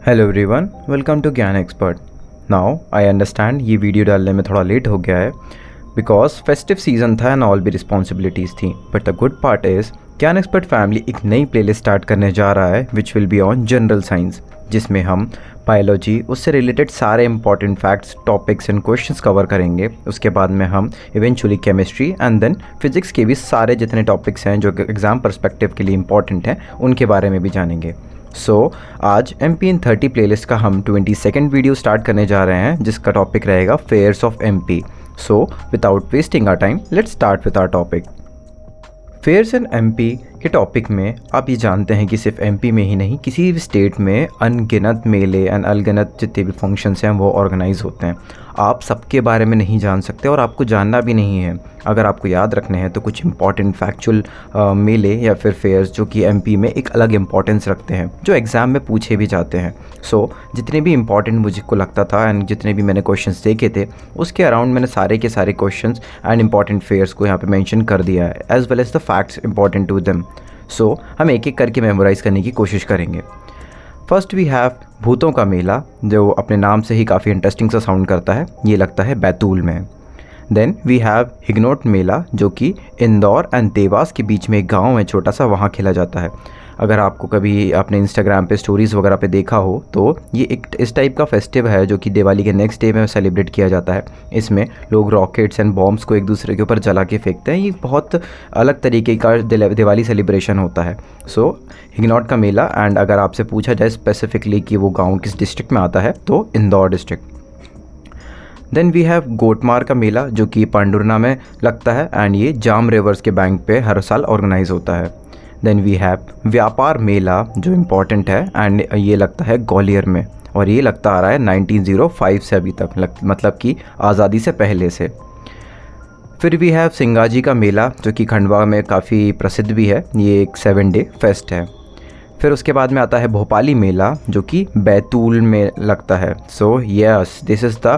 Hello everyone, welcome to ज्ञान expert. Now I understand ये video डालने में थोड़ा लेट हो गया है बिकॉज फेस्टिव सीजन था एंड ऑल भी रिस्पॉन्सिबिलिटीज़ थी। But the good part is ज्ञान एक्सपर्ट फैमिली एक नई प्लेलिस्ट स्टार्ट करने जा रहा है which will be on general science, जिसमें हम बायोलॉजी उससे रिलेटेड सारे important facts, topics and questions cover करेंगे। उसके बाद में हम eventually chemistry and then physics के भी सारे जितने टॉपिक्स हैं जो एग्ज़ाम पर्सपेक्टिव के लिए इंपॉर्टेंट हैं उनके बारे में भी जानेंगे। आज MP in 30 प्लेलिस्ट का हम 22nd वीडियो स्टार्ट करने जा रहे हैं जिसका टॉपिक रहेगा fairs of MP। Without wasting our time let's start with our topic. Fairs in MP के टॉपिक में आप ये जानते हैं कि सिर्फ MP में ही नहीं, किसी भी स्टेट में अनगिनत मेले एंड अनगिनत जितने भी फंक्शंस हैं वो ऑर्गेनाइज होते हैं। आप सबके बारे में नहीं जान सकते और आपको जानना भी नहीं है। अगर आपको याद रखने हैं तो कुछ इंपॉर्टेंट फैक्चुअल मेले या फिर फेयर्स जो कि MP में एक अलग इंपॉर्टेंस रखते हैं, जो एग्ज़ाम में पूछे भी जाते हैं। जितने भी इंपॉर्टेंट मुझे को लगता था एंड जितने भी मैंने क्वेश्चंस देखे थे उसके अराउंड मैंने सारे के सारे क्वेश्चंस एंड इंपॉर्टेंट फेयर्स को यहाँ पे मेंशन कर दिया है as well as the facts important to them. हम एक एक करके मेमोराइज़ करने की कोशिश करेंगे। फर्स्ट वी हैव भूतों का मेला, जो अपने नाम से ही काफ़ी इंटरेस्टिंग सा साउंड करता है। ये लगता है बैतूल में। देन वी हैव हिग्नोट मेला, जो कि इंदौर एंड देवास के बीच में एक गांव है छोटा सा, वहाँ खेला जाता है। अगर आपको कभी अपने इंस्टाग्राम पे स्टोरीज़ वगैरह पे देखा हो तो ये एक इस टाइप का फेस्टिव है जो कि दिवाली के नेक्स्ट डे में सेलिब्रेट किया जाता है। इसमें लोग रॉकेट्स एंड बॉम्ब्स को एक दूसरे के ऊपर जला के फेंकते हैं। ये बहुत अलग तरीके का दिवाली सेलिब्रेशन होता है। हिग्नौट का मेला, एंड अगर आपसे पूछा जाए स्पेसिफिकली कि वो गाँव किस डिस्ट्रिक्ट में आता है तो Indore district. Then we have Gotmar का मेला, जो कि पांडुरना में लगता है एंड ये जाम रिवर्स के बैंक पे हर साल ऑर्गेनाइज होता है। देन वी हैव व्यापार मेला, जो इम्पॉर्टेंट है एंड ये लगता है ग्वालियर में, और ये लगता आ रहा है 1905 से अभी तक, मतलब कि आज़ादी से पहले से। फिर भी हैव सिंगाजी का मेला, जो कि खंडवा में काफ़ी प्रसिद्ध भी है। ये एक 7 डे फेस्ट है। फिर उसके बाद में आता है भोपाली मेला, जो कि बैतूल में लगता है। Yes, this is the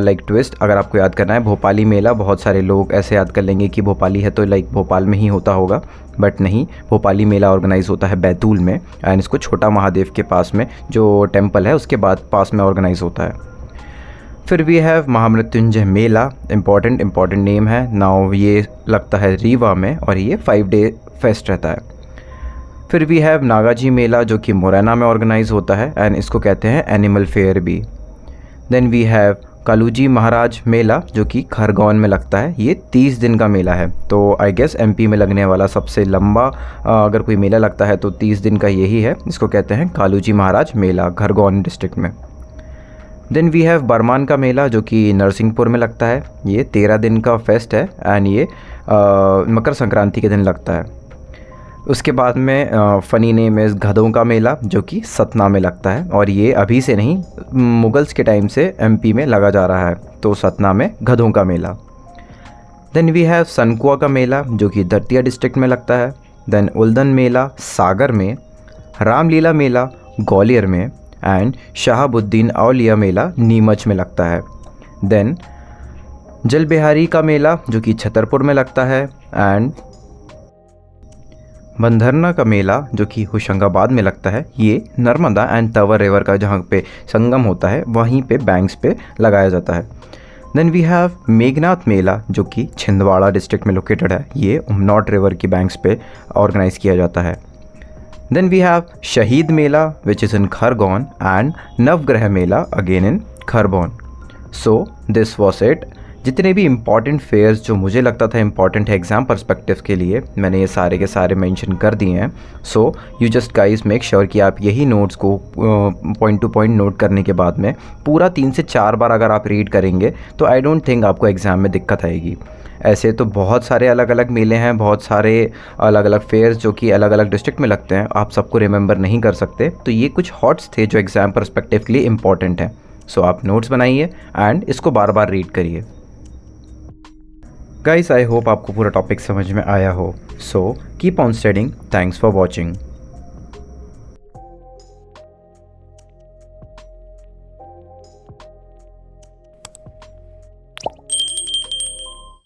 like twist. अगर आपको याद करना है भोपाली मेला, बहुत सारे लोग ऐसे याद कर लेंगे कि भोपाली है तो लाइक भोपाल में ही होता होगा, बट नहीं, भोपाली मेला ऑर्गेनाइज होता है बैतूल में एंड इसको छोटा महादेव के पास में जो टेम्पल है उसके बाद पास में ऑर्गेनाइज होता है। फिर we have Mahamrityunjay mela, important name है नाउ। ये लगता है रीवा में और ये 5 डे फेस्ट रहता है। फिर वी हैव नागाजी मेला, जो कि मुरैना में ऑर्गेनाइज होता है एंड इसको कहते हैं एनिमल फेयर भी। देन वी हैव कालूजी महाराज मेला, जो कि खरगोन में लगता है। ये 30 दिन का मेला है, तो आई गेस MP में लगने वाला सबसे लंबा अगर कोई मेला लगता है तो 30 दिन का यही है। इसको कहते हैं कालूजी महाराज मेला, खरगोन डिस्ट्रिक्ट में। देन वी हैव बरमान का मेला, जो कि नरसिंहपुर में लगता है। ये 13 दिन का फेस्ट है एंड ये मकर संक्रांति के दिन लगता है। उसके बाद में फ़नी नेम इज़ गधों का मेला, जो कि सतना में लगता है, और ये अभी से नहीं, मुगल्स के टाइम से MP में लगा जा रहा है, तो सतना में गधों का मेला। देन वी हैव सनकुआ का मेला, जो कि दतिया डिस्ट्रिक्ट में लगता है। देन उल्दन मेला सागर में, रामलीला मेला ग्वालियर में एंड शहाबुद्दीन औलिया मेला नीमच में लगता है। देन जलबिहारी का मेला, जो कि छतरपुर में लगता है, एंड बंधरना का मेला, जो कि होशंगाबाद में लगता है। ये नर्मदा एंड तवर रिवर का जहाँ पे संगम होता है वहीं पे बैंक्स पे लगाया जाता है। Then we have Meghnath mela, जो कि छिंदवाड़ा डिस्ट्रिक्ट में लोकेटेड है। ये उमनॉट रिवर की बैंक्स पे ऑर्गेनाइज किया जाता है। Then we have Shaheed mela, which is in Khargone, and Navgrah mela again in Khargone. This was it. जितने भी इंपॉर्टेंट फेयर्स जो मुझे लगता था इंपॉर्टेंट है एग्ज़ाम पर्सपेक्टिव के लिए, मैंने ये सारे के सारे मेंशन कर दिए हैं। You just guys make sure कि आप यही नोट्स को पॉइंट टू पॉइंट नोट करने के बाद में पूरा 3 से 4 बार अगर आप रीड करेंगे तो आई डोंट थिंक आपको एग्ज़ाम में दिक्कत आएगी। ऐसे तो बहुत सारे अलग अलग मेले हैं, बहुत सारे अलग अलग फेयर्स जो कि अलग अलग डिस्ट्रिक्ट में लगते हैं, आप सबको रिमेंबर नहीं कर सकते। तो ये कुछ हॉट्स थे जो एग्ज़ाम पर्सपेक्टिव के लिए इंपॉर्टेंट हैं। आप नोट्स बनाइए एंड इसको बार बार रीड करिए। गाइस, आई होप आपको पूरा टॉपिक समझ में आया हो। Keep on studying. Thanks for watching.